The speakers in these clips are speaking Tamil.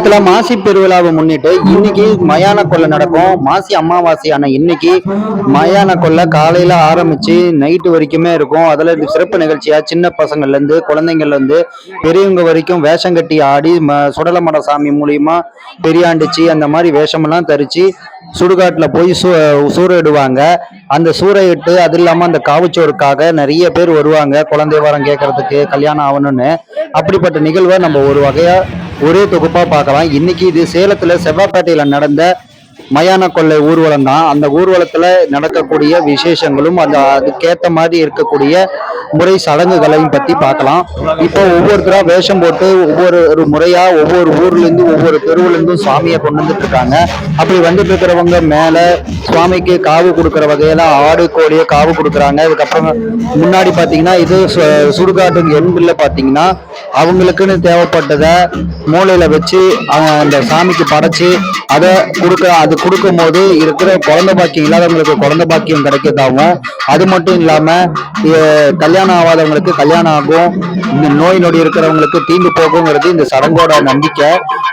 சேலத்துல மாசி பெருவிழாவை முன்னிட்டு இன்னைக்கு மயான கொள்ளை நடக்கும். மாசி அமாவாசையான இன்னைக்கு மயான கொள்ளை காலையில ஆரம்பிச்சு நைட்டு வரைக்குமே இருக்கும். அதுல சிறப்பு நிகழ்ச்சியா சின்ன பசங்கள்ல இருந்து குழந்தைங்கள்ல இருந்து பெரியவங்க வரைக்கும் வேஷம் கட்டி ஆடி சுடலமட சாமி மூலியமா பெரியாண்டிச்சு அந்த மாதிரி வேஷமெல்லாம் தரிச்சு சுடுகாட்டுல போய் சூறையிடுவாங்க. அந்த சூறையிட்டு அது இல்லாம அந்த காவுச்சோருக்காக நிறைய பேர் வருவாங்க, குழந்தை வரம் கேட்கறதுக்கு, கல்யாணம் ஆகணும்னு. அப்படிப்பட்ட நிகழ்வை நம்ம ஒரு வகையா ஒரே தொகுப்பா பார்க்கலாம். இன்னைக்கு இது சேலத்துல செவ்வாப்பேட்டையில நடந்த மயான கொள்ளை ஊர்வலம் தான். அந்த ஊர்வலத்துல நடக்கக்கூடிய விசேஷங்களும் அதுக்கேத்த மாதிரி இருக்கக்கூடிய முறை சடங்குகளையும் பத்தி பார்க்கலாம். இப்போ ஒவ்வொருத்தரா வேஷம் போட்டு ஒவ்வொரு முறையா ஒவ்வொரு ஊர்ல இருந்து ஒவ்வொரு தெருவுல இருந்தும் சுவாமியை கொண்டு வந்துட்டு இருக்காங்க. அப்படி வந்துட்டு இருக்கிறவங்க மேல சுவாமிக்கு காவு கொடுக்கற வகையில ஆடு கோழியை காவு கொடுக்குறாங்க. அதுக்கப்புறம் முன்னாடி பாத்தீங்கன்னா இது சுடுகாட்டு எண்பில்ல பாத்தீங்கன்னா அவங்களுக்குன்னு தேவைப்பட்டதை மூளையில வச்சு அந்த சாமிக்கு படைச்சு அதை அது கொடுக்கும் போது இருக்கிற குழந்தை பாக்கியம் இல்லாதவங்களுக்கு குழந்தை பாக்கியம் கிடைக்கதாகவும், அது மட்டும் இல்லாம கல்யாணம் ஆகாதவங்களுக்கு கல்யாணம் ஆகும், இந்த நோய் நொடி இருக்கிறவங்களுக்கு தீண்டு போகுங்கிறது இந்த சடங்கோட நம்பிக்கை.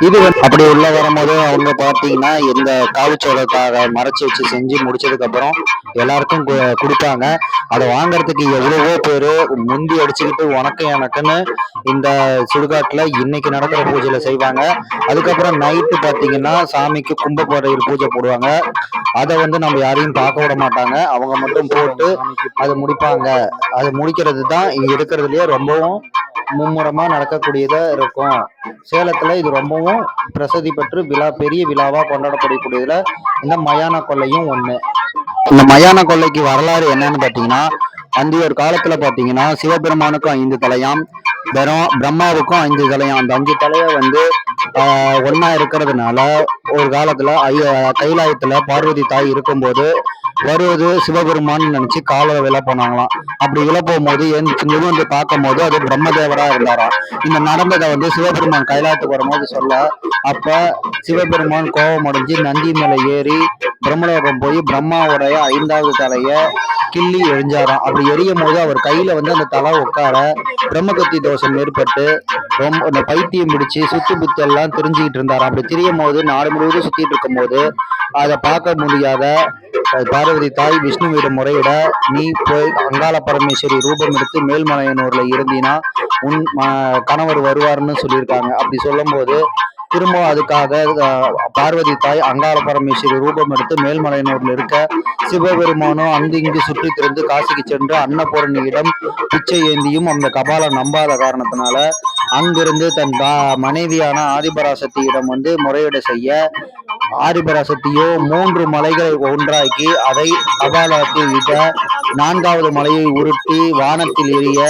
இது அப்படி உள்ள வரும்போது அவங்க பார்த்தீங்கன்னா இந்த காவுச்சோளக்காக மறைச்சு வச்சு செஞ்சு முடிச்சதுக்கு அப்புறம் எல்லாருக்கும் கொடுப்பாங்க. அதை வாங்கறதுக்கு எவ்வளவோ பேரு முந்தி அடிச்சுக்கிட்டு உனக்கு எனக்குன்னு இந்த சுடுகாட்டுல இன்னைக்கு நடக்கிற பூஜையில செய்வாங்க. அதுக்கப்புறம் நைட்டு பார்த்தீங்கன்னா சாமிக்கு கும்பகோரையில் பூஜை போடுவாங்க. அதை நம்ம யாரையும் பார்க்க விட மாட்டாங்க, அவங்க மட்டும் போட்டு அதை முடிப்பாங்க. அது முடிக்கிறது தான் இங்க இருக்கிறதுலயே ரொம்பவும் மும்முரமா நடக்கக்கூடியதா இருக்கும். சேலத்துல இது ரொம்பவும் பிரசித்தி பெற்று பெரிய விழாவா கொண்டாடப்படக்கூடியதுல இந்த மயான கொள்ளையும் ஒண்ணு. இந்த மயான கொள்ளைக்கு வரலாறு என்னன்னு பாத்தீங்கன்னா, ஒரு காலத்துல பாத்தீங்கன்னா சிவபெருமானுக்கும் 5 தலையாம், பிரம்மாவுக்கும் 5 தலையாம். அந்த 5 தலைய ஒன்னா இருக்கிறதுனால ஒரு காலத்துல கைலாயத்துல பார்வதி தாய் இருக்கும்போது வருவது சிவபெருமான் நினைச்சு கால விழ போனாங்களாம். அப்படி விழ போகும்போது வந்து பார்க்கும் போது அது பிரம்மதேவரா இருந்தாராம். இந்த நடந்ததை சிவபெருமான் கைலாயத்துக்கு வரும்போது சொல்ல, அப்ப சிவபெருமான் கோபம் அடைஞ்சு நந்தி மேல ஏறி பிரம்மலோகம் போய் பிரம்மாவுடைய 5வது தலைய கிள்ளி எரிஞ்சாராம். அப்படி எரியும் போது அவர் கையில அந்த தலை உட்கார பிரம்மகத்தி தோஷம் ஏற்பட்டு ரொம்ப பைத்தியம் பிடிச்சு சுத்து புத்து எல்லாம் தெரிஞ்சுக்கிட்டு இருந்தாராம். அப்படி திரியும் போது நாடு முழுவதும் சுத்திட்டு இருக்கும் போது அதை பார்க்க முடியாத பார்வதி தாய் விஷ்ணுவிடம் முறையிட, நீ போய் அங்காள பரமேஸ்வரி ரூபம் எடுத்து மேல்மலையனூர்ல இருந்தீனா உன் கணவர் வருவார்னு சொல்லியிருக்காங்க. அப்படி சொல்லும் போது திரும்ப அதுக்காக பார்வதி தாய் அங்காள பரமேஸ்வரி ரூபம் எடுத்து மேல்மலையனூர்ல இருக்க சிவபெருமானும் அங்கு இங்கு சுற்றி திறந்து காசிக்கு சென்று அன்னபூரணியிடம் பிச்சை ஏந்தியும் அந்த கபாலம் நம்பாத காரணத்தினால அங்கிருந்து தன் மனைவியான ஆதிபராசக்தியிடம் முறையீடு செய்ய, ஆதிபராசக்தியோ 3 மலைகளை ஒன்றாக்கி அதை கபாலத்தில் விட 4வது மலையை உருட்டி வானத்தில் எரிய,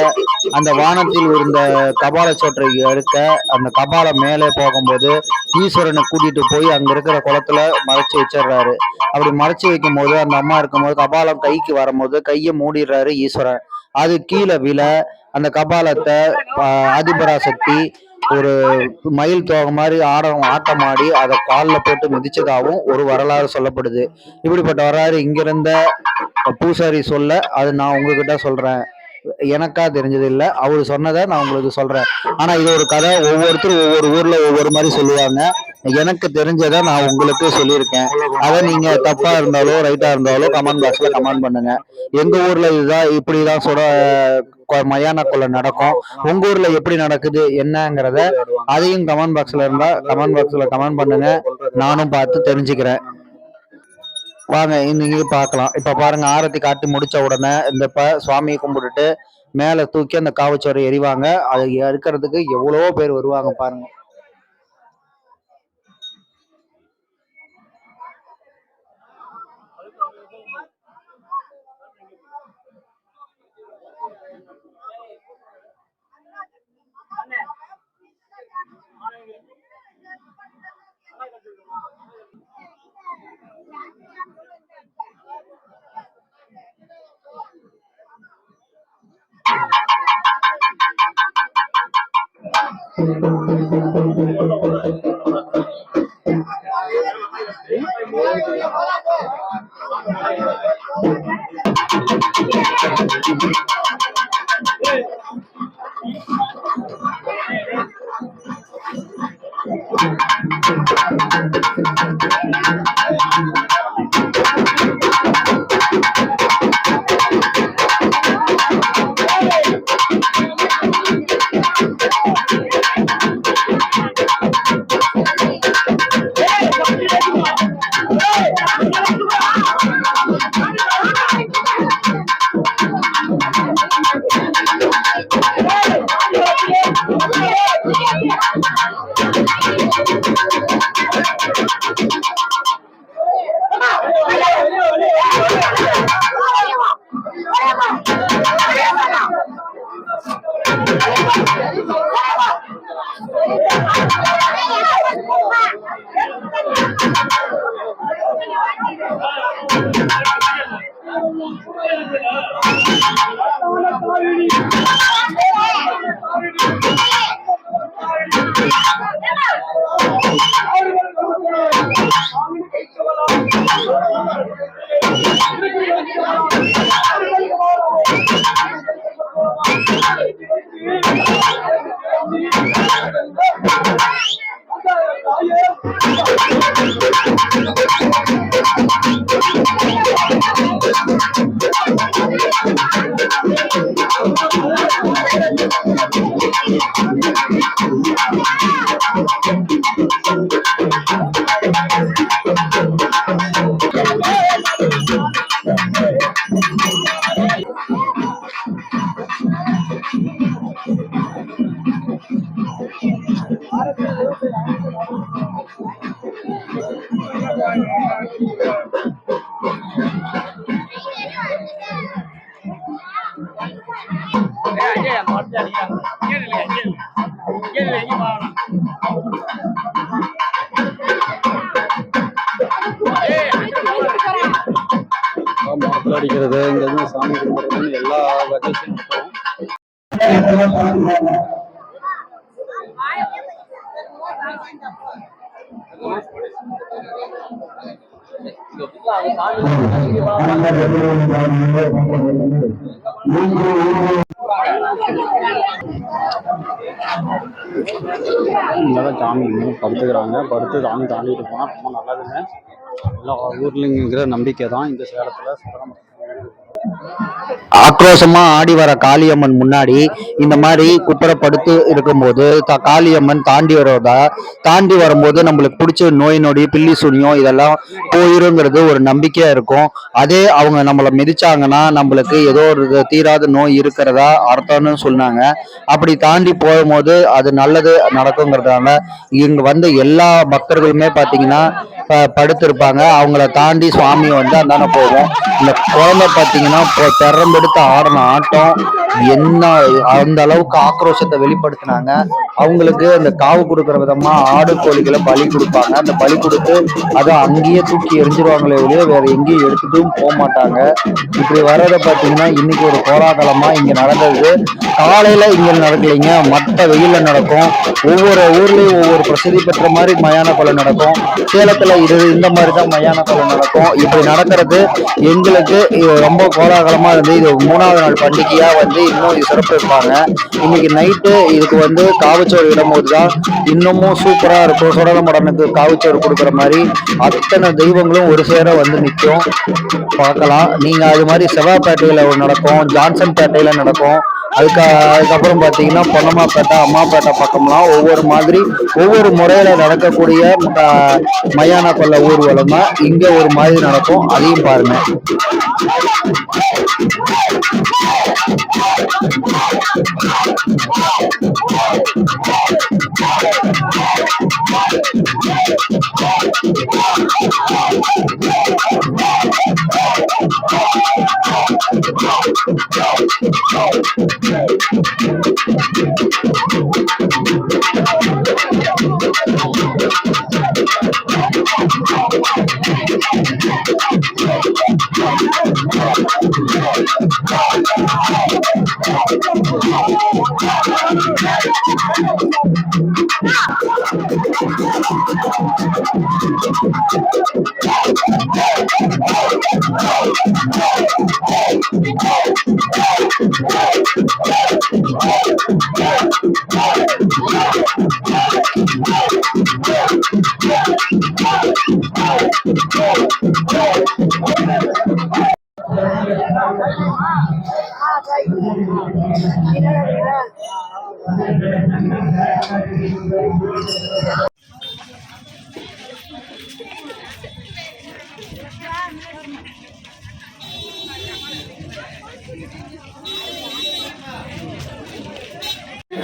அந்த வானத்தில் இருந்த கபால சோற்றை எடுக்க அந்த கபாலம் மேலே போகும்போது ஈஸ்வரனை கூட்டிட்டு போய் அங்க இருக்கிற குளத்துல மறைச்சு வச்சிடுறாரு. அப்படி மறைச்சு வைக்கும் போது அந்த அம்மா இருக்கும்போது கபாலம் கைக்கு வரும்போது கையை மூடிடுறாரு ஈஸ்வரன். அது கீழே விழ அந்த கபாலத்தை ஆதிபராசக்தி ஒரு மயில் தோகை மாதிரி ஆட்டம் ஆடி அதை காலில் போட்டு மிதிச்சதாகவும் ஒரு வரலாறு சொல்லப்படுது. இப்படிப்பட்ட வரலாறு இங்கிருந்த பூசாரி சொல்ல அது நான் உங்ககிட்ட சொல்றேன். எனக்கா தெரிஞ்சது இல்லை, அவரு சொன்னதை நான் உங்களுக்கு சொல்றேன். ஆனா இது ஒரு கதை, ஒவ்வொருத்தரும் ஒவ்வொரு ஊர்ல ஒவ்வொரு மாதிரி சொல்லுவாங்க. எனக்கு தெரிஞ்சதை நான் உங்களுக்கு சொல்லியிருக்கேன். அதை நீங்க தப்பா இருந்தாலோ ரைட்டா இருந்தாலோ கமெண்ட் பாக்ஸ்ல கமெண்ட் பண்ணுங்க. எங்க ஊர்ல இதுதான் இப்படிதான் மயான கொள்ளை நடக்கும். உங்க ஊர்ல எப்படி நடக்குது என்னங்கிறத அதையும் கமெண்ட் பாக்ஸ்ல இருந்தா கமெண்ட் பாக்ஸ்ல கமெண்ட் பண்ணுங்க, நானும் பார்த்து தெரிஞ்சுக்கிறேன். வாங்க இன்னைக்கு பார்க்கலாம். இப்ப பாருங்க, ஆரத்தி காட்டி முடிச்ச உடனே இந்த சுவாமியை கும்பிட்டுட்டு மேல தூக்கி அந்த காவச்சோரை எறிவாங்க. அது எடுக்கிறதுக்கு எவ்வளவோ பேர் வருவாங்க பாருங்க. மரத்தில் அடிக்கிறது இங்கேருந்து சாமி கும்பிட்றதுன்னு எல்லா வகையும் இங்கதான் சாமி படுத்துக்கிறாங்க. படுத்து சாமி தாண்டிட்டு போனா ரொம்ப நல்லதுங்க. எல்லா ஊர்லயும் இருக்கிற நம்பிக்கை தான் இந்த சேலத்துல ஆக்ரோஷமா ஆடி வர காளியம்மன் முன்னாடி இந்த மாதிரி குப்புறப்படுத்து இருக்கும்போது காளியம்மன் தாண்டி வரும்போது நம்மளுக்கு பிடிச்ச நோய் நொடி பில்லி சுனியம் இதெல்லாம் போயிருங்கிறது ஒரு நம்பிக்கையா இருக்கும். அதே அவங்க நம்மளை மிதிச்சாங்கன்னா நம்மளுக்கு ஏதோ ஒரு தீராத நோய் இருக்கிறதா அர்த்தம்னு சொன்னாங்க. அப்படி தாண்டி போகும்போது அது நல்லது நடக்குங்கிறதால இங்க வந்த எல்லா பக்தர்களுமே பார்த்தீங்கன்னா படுத்திருப்பாங்க. அவங்கள தாண்டி சுவாமி வந்து அந்தான போவோம். இந்த குழந்தை பார்த்தீங்கன்னா திறம்பெடுத்து ஆடின ஆட்டம் என்ன அந்த அளவுக்கு ஆக்ரோஷத்தை வெளிப்படுத்தினாங்க. அவங்களுக்கு அந்த காவு கொடுக்குற விதமா ஆடு கோழிகளை பலி கொடுப்பாங்க. அந்த பலி கொடுத்து அதை அங்கேயே தூக்கி எரிஞ்சிருவாங்களே ஒழிய வேற எங்கேயும் எடுத்துட்டும் போக மாட்டாங்க. இப்படி வர்றதை பார்த்தீங்கன்னா இன்னைக்கு ஒரு கோலாகலமா இங்க நடந்தது. காலையில இங்க நடக்கலைங்க, மற்ற வெயில்ல நடக்கும். ஒவ்வொரு ஊர்லயும் ஒவ்வொரு பிரசித்தி பெற்ற மாதிரி மயான கொலை நடக்கும். சேலத்துல இந்த மாதிரி தான் மயான கொலை நடக்கும். இப்படி நடக்கிறது எங்களுக்கு ரொம்ப கோலாகலமா இருந்து இது 3வது நாள் பண்டிகையா வந்து இன்னும் சிறப்பு இருப்பாங்க. இன்னைக்கு நைட்டு இதுக்கு வந்து காவச்சோறு இடும்போது தான் இன்னமும் சூப்பரா இருக்கும். சுடலமடனுக்கு காவச்சோறு கொடுக்குற மாதிரி அத்தனை தெய்வங்களும் ஒரு சேர வந்து நிற்கும். பார்க்கலாம். நீங்க அது மாதிரி செவ்வாய்ப்பேட்டையில நடக்கும், ஜான்சன் பேட்டையில நடக்கும். அதுக்கப்புறம் பார்த்தீங்கன்னா பொன்னம்மாப்பேட்டை அம்மாப்பேட்டை பக்கம்லாம் ஒவ்வொரு மாதிரி ஒவ்வொரு முறையில நடக்கக்கூடிய மயான கொள்ள ஊர்வலம் தான் இங்க ஒரு மாதிரி நடக்கும். அதையும் பாருங்க.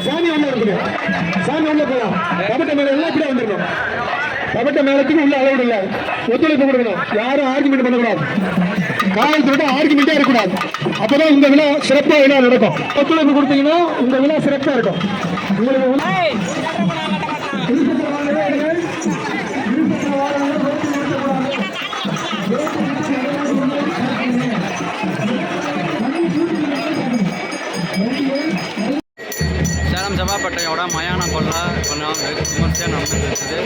சாமி உள்ள இருக்குது. சாமி உள்ள போலாம். கபட்ட மேல எல்லாம் இப்படியே வந்துடணும். கபட்ட மேலத்துக்கு உள்ள அளவு இல்லை. ஒத்துழைப்பு கொடுக்கணும். யாரும் ஆர்குமெண்ட் பண்ணக்கூடாது. காவல்துறை ஆர்குமெண்டே இருக்கக்கூடாது. அப்பதான் இந்த விழா சிறப்பாக விழா நடக்கும். ஒத்துழைப்பு கொடுத்தீங்கன்னா இந்த விழா சிறப்பா இருக்கும். உங்களுக்கு சேலம் செவ்வாப்பேட்டையோட மயான கொள்ளை கொஞ்சம் வெகு விமர்சையாக நடந்துட்டு இருக்குது.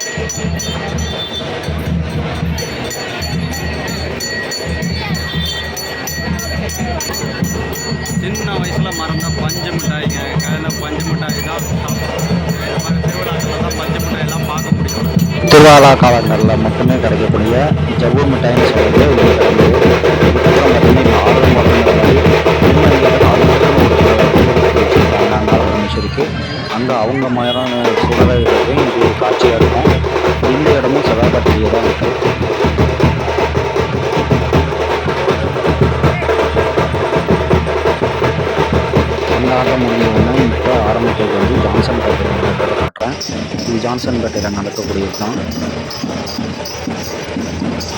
சின்ன வயசில் மறந்த பஞ்சு மிட்டாய்ங்க கையில் பஞ்சு மிட்டாய் தான் இந்த மாதிரி திருவிழாக்களில் தான் பஞ்சு மிட்டாயெல்லாம் பார்க்க முடியும். திருவிழா காலங்களில் மட்டுமே கிடைக்கக்கூடிய ஜவ்வு மிட்டாய்னு சொல்லிட்டு இது கிடைக்குது. இதுக்கப்புறம் பார்த்தீங்கன்னா ஆர்வம் வச்சிருக்காங்க. அங்கே அவங்க மரம் சுடலையும் இது காட்சியாக இருக்கும். இந்த இடமும் செவ்வாய்ப்பேட்டையிலே தான் இருக்குது. அந்த ஆட்டம் முடிஞ்சதுன்னா இப்போ ஆரம்பிக்கிறது வந்து ஜான்சன் பேட்டையில் நடக்கிறத காட்டுறேன். இது ஜான்சன் பேட்டையில் நடக்கக்கூடியது தான்.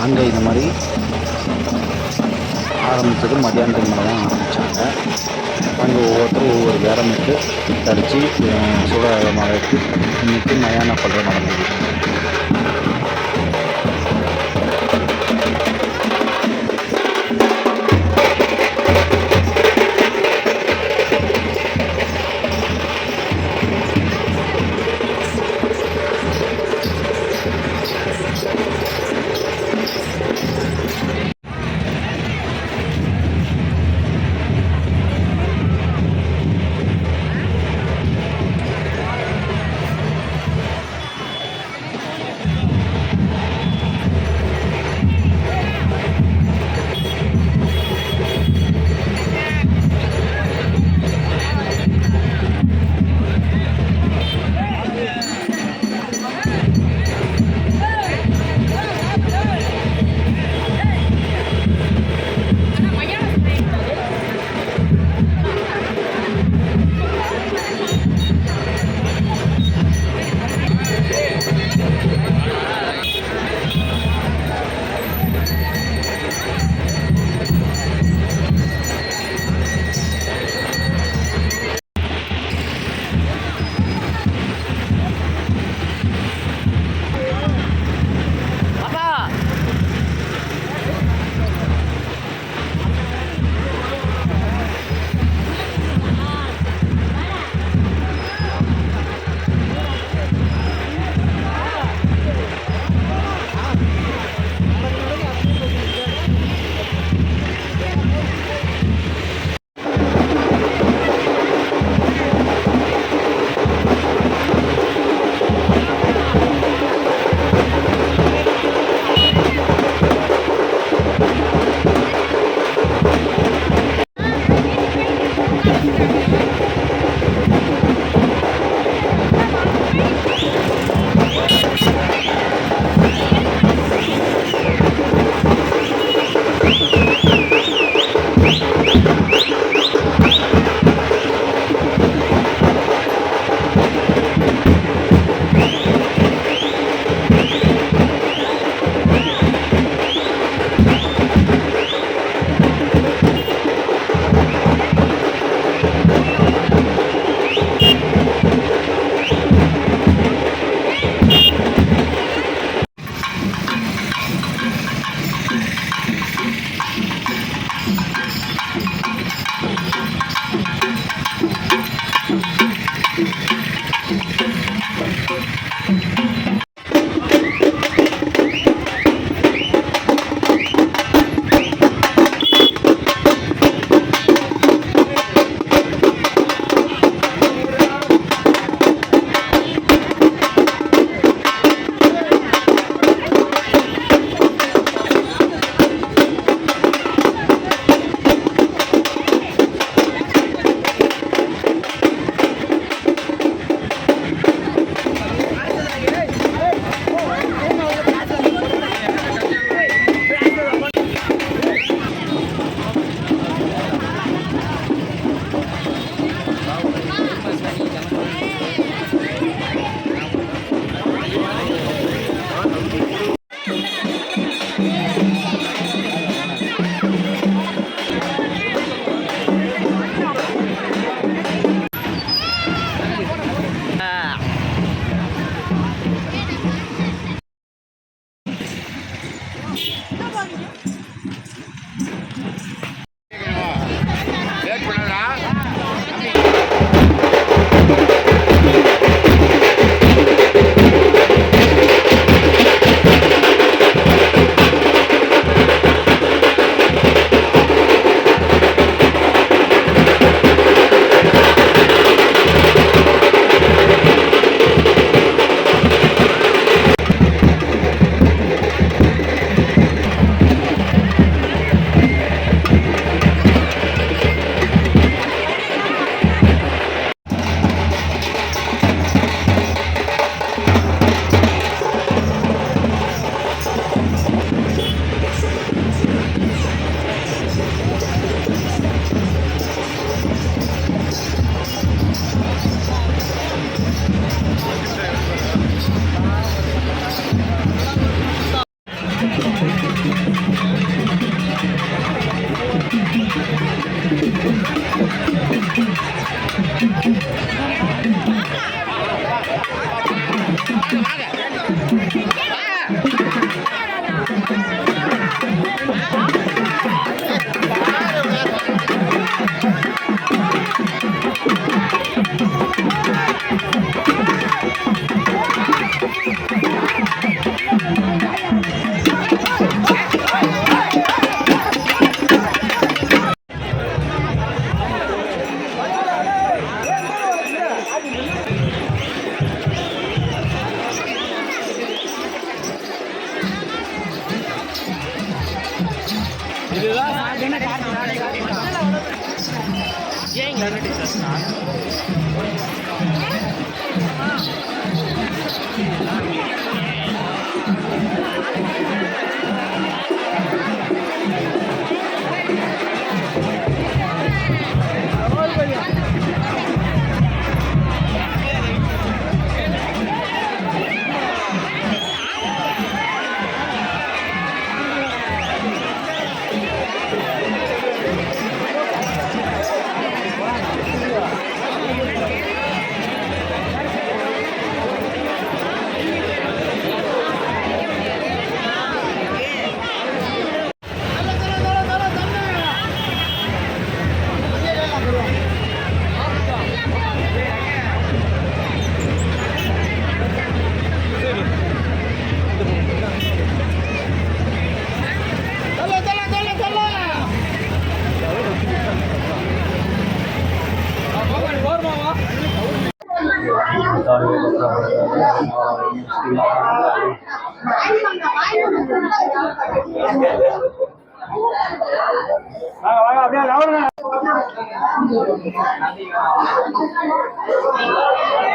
அங்கே இந்த மாதிரி ஆரம்பித்தது மத்தியானத்துக்கு மேலே தான் ஆரம்பித்தாங்க. அங்கே ஒவ்வொருத்தரும் ஒவ்வொரு வேடமிட்டு தடித்து சுட மழைக்கு இன்னைக்கு மயான கொள்ளை நடந்தது.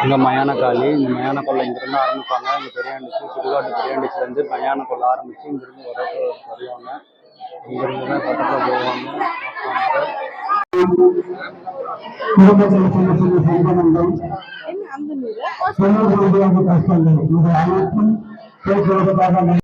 இங்கே மயான காளி, இந்த மயான கொள்ளை இங்கேருந்து ஆரம்பிப்பாங்க. இங்கே பெரியாண்டிச்சி, சுடுகாட்டு பெரியாண்டிச்சிலேருந்து மயான கொள்ளை ஆரம்பித்து இங்கேருந்து வருவாங்க. இங்கேருந்து தான் பக்கத்தில் போவாங்க. அந்த